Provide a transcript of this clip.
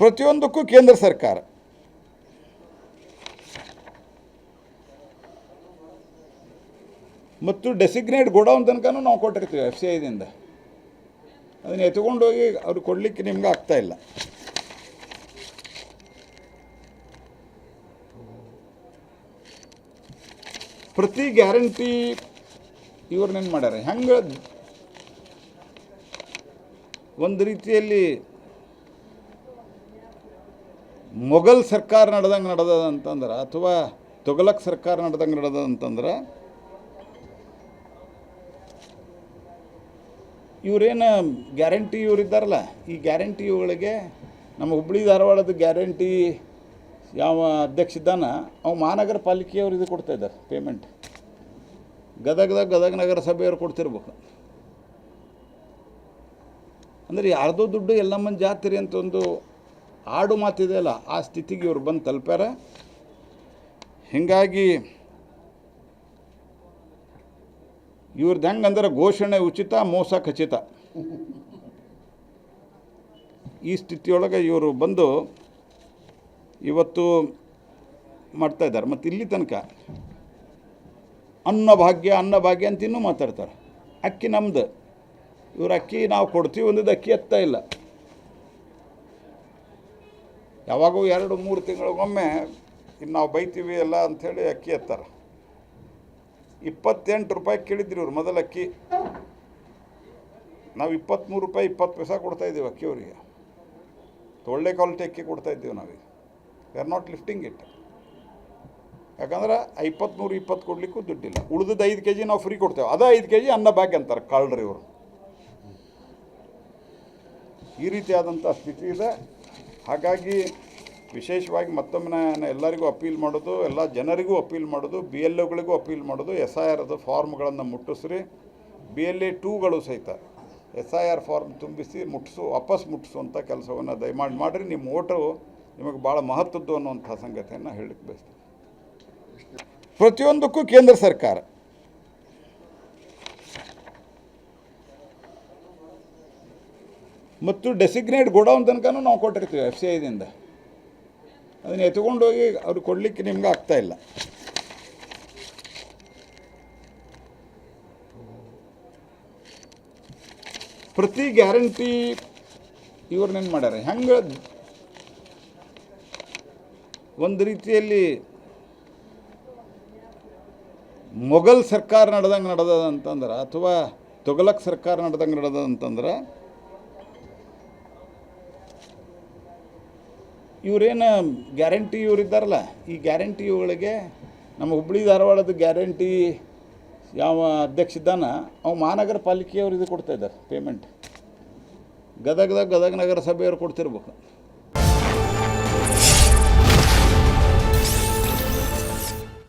ಪ್ರತಿಯೊಂದಕ್ಕೂ ಕೇಂದ್ರ ಸರ್ಕಾರ ಮತ್ತು ಡೆಸಿಗ್ನೇಟ್ ಗೋಡೌನ್ ತನಕನೂ ನಾವು ಕೊಟ್ಟಿರ್ತೀವಿ FCIದಿಂದ. ಅದನ್ನು ಎತ್ಕೊಂಡೋಗಿ ಅವ್ರು ಕೊಡಲಿಕ್ಕೆ ನಿಮ್ಗೆ ಆಗ್ತಾಯಿಲ್ಲ. ಪ್ರತಿ ಗ್ಯಾರಂಟಿ ಇವ್ರನ್ನೇನು ಮಾಡ್ಯಾರ, ಹೆಂಗೆ ಒಂದು ರೀತಿಯಲ್ಲಿ ಮೊಘಲ್ ಸರ್ಕಾರ ನಡೆದಂಗೆ ನಡೆದದ ಅಂತಂದ್ರೆ, ಅಥವಾ ತೊಗಲಕ್ ಸರ್ಕಾರ ನಡೆದಂಗೆ ನಡೆದದ ಅಂತಂದ್ರೆ, ಇವರೇನು ಗ್ಯಾರಂಟಿ ಇವರಿದ್ದಾರಲ್ಲ, ಈ ಗ್ಯಾರಂಟಿಗಳಿಗೆ ನಮ್ಮ ಹುಬ್ಬಳ್ಳಿ ಧಾರವಾಡದ ಗ್ಯಾರಂಟಿ ಯಾವ ಅಧ್ಯಕ್ಷ ಇದ್ದಾನ ಅವು ಮಹಾನಗರ ಪಾಲಿಕೆಯವರು ಇದು ಕೊಡ್ತಾಯಿದ್ದಾರೆ ಪೇಮೆಂಟ್. ಗದಗ ನಗರಸಭೆಯವರು ಕೊಡ್ತಿರ್ಬೇಕು. ಅಂದರೆ ಯಾರ್ದೋ ದುಡ್ಡು ಎಲ್ಲಮ್ಮನ ಜಾತ್ರೆ ಅಂತ ಒಂದು ಆಡು ಮಾತಿದೆಯಲ್ಲ, ಆ ಸ್ಥಿತಿಗೆ ಇವ್ರು ಬಂದು ತಲುಪ್ಯಾರ. ಹೀಗಾಗಿ ಇವ್ರದ್ದು ಹೆಂಗಂದ್ರೆ ಘೋಷಣೆ ಉಚಿತ, ಮೋಸ ಖಚಿತ, ಈ ಸ್ಥಿತಿಯೊಳಗೆ ಇವರು ಬಂದು ಇವತ್ತು ಮಾಡ್ತಾಯಿದ್ದಾರೆ. ಮತ್ತು ಇಲ್ಲಿ ತನಕ ಅನ್ನಭಾಗ್ಯ ಅಂತ ಇನ್ನೂ ಮಾತಾಡ್ತಾರೆ. ಅಕ್ಕಿ ನಮ್ದು, ಇವ್ರು ಅಕ್ಕಿ ನಾವು ಕೊಡ್ತೀವಿ ಒಂದಿದ್ದು ಅಕ್ಕಿ ಎತ್ತಾ ಇಲ್ಲ. ಯಾವಾಗೂ 2-3 ತಿಂಗಳಿಗೊಮ್ಮೆ ಇನ್ನು ನಾವು ಬೈತೀವಿ ಎಲ್ಲ ಅಂಥೇಳಿ ಅಕ್ಕಿ ಎತ್ತಾರೆ. 28 ರೂಪಾಯಿ ಕೇಳಿದ್ರಿ ಇವ್ರು ಮೊದಲು ಅಕ್ಕಿ. ನಾವು 23 ರೂಪಾಯಿ 20 ಪೈಸೆ ಕೊಡ್ತಾಯಿದ್ದೀವಿ ಅಕ್ಕಿ ಅವರಿಗೆ. ಒಳ್ಳೆ ಕ್ವಾಲಿಟಿ ಅಕ್ಕಿ ಕೊಡ್ತಾಯಿದ್ದೀವಿ ನಾವೀಗ. We are not lifting it. ಯಾಕಂದ್ರೆ 23-20 ಕೊಡಲಿಕ್ಕೂ ದುಡ್ಡಿಲ್ಲ. ಉಳಿದದ್ದು 5 kg ನಾವು ಫ್ರೀ ಕೊಡ್ತೇವೆ. ಅದೇ 5 kg ಅನ್ನಭಾಗ್ಯ ಅಂತಾರೆ ಕಳ್ಳರು ಇವರು. ಈ ರೀತಿಯಾದಂಥ ಸ್ಥಿತಿ ಇದೆ. ಹಾಗಾಗಿ ವಿಶೇಷವಾಗಿ ಮತ್ತೊಮ್ಮೆ ನಾನು ಎಲ್ಲರಿಗೂ ಅಪೀಲ್ ಮಾಡೋದು, ಎಲ್ಲ ಜನರಿಗೂ ಅಪೀಲ್ ಮಾಡೋದು, BLOಗಳಿಗೂ ಅಪೀಲ್ ಮಾಡೋದು, SIR ಫಾರ್ಮ್ಗಳನ್ನು ಮುಟ್ಟಿಸ್ರಿ. BLA 2ಗಳು ಸಹಿತ SIR ಫಾರ್ಮ್ ತುಂಬಿಸಿ ವಾಪಸ್ ಮುಟ್ಟಿಸುವಂಥ ಕೆಲಸವನ್ನು ದಯಮಾಡಿ ಮಾಡಿರಿ. ನಿಮ್ಮ ಓಟು ನಿಮಗೆ ಭಾಳ ಮಹತ್ವದ್ದು ಅನ್ನುವಂಥ ಸಂಗತಿಯನ್ನು ಹೇಳಲಿಕ್ಕೆ ಬಯಸ್ತೀನಿ. ಪ್ರತಿಯೊಂದಕ್ಕೂ ಕೇಂದ್ರ ಸರ್ಕಾರ ಮತ್ತು ಡೆಸಿಗ್ನೇಟ್ ಗೋಡೌನ್ ತನಕನೂ ನಾವು ಕೊಟ್ಟಿರ್ತೀವಿ FCIದಿಂದ. ಅದನ್ನು ಎತ್ಕೊಂಡೋಗಿ ಅವ್ರು ಕೊಡಲಿಕ್ಕೆ ನಿಮ್ಗೆ ಆಗ್ತಾಯಿಲ್ಲ. ಪ್ರತಿ ಗ್ಯಾರಂಟಿ ಇವ್ರನ್ನೇನು ಮಾಡ್ಯಾರ, ಹೆಂಗೆ ಒಂದು ರೀತಿಯಲ್ಲಿ ಮೊಘಲ್ ಸರ್ಕಾರ ನಡೆದಂಗೆ ನಡೆದದ ಅಂತಂದ್ರೆ, ಅಥವಾ ತೊಗಲಕ್ ಸರ್ಕಾರ ನಡೆದಂಗೆ ನಡೆದದ ಅಂತಂದ್ರೆ, ಇವರೇನು ಗ್ಯಾರಂಟಿ ಇವರಿದ್ದಾರಲ್ಲ, ಈ ಗ್ಯಾರಂಟಿಗಳಿಗೆ ನಮ್ಮ ಹುಬ್ಬಳ್ಳಿ ಧಾರವಾಡದ ಗ್ಯಾರಂಟಿ ಯಾವ ಅಧ್ಯಕ್ಷ ಇದ್ದಾನ ಅವು ಮಹಾನಗರ ಪಾಲಿಕೆಯವರು ಇದು ಕೊಡ್ತಾಯಿದ್ದಾರೆ ಪೇಮೆಂಟ್. ಗದಗ ನಗರಸಭೆಯವರು ಕೊಡ್ತಿರ್ಬೇಕು.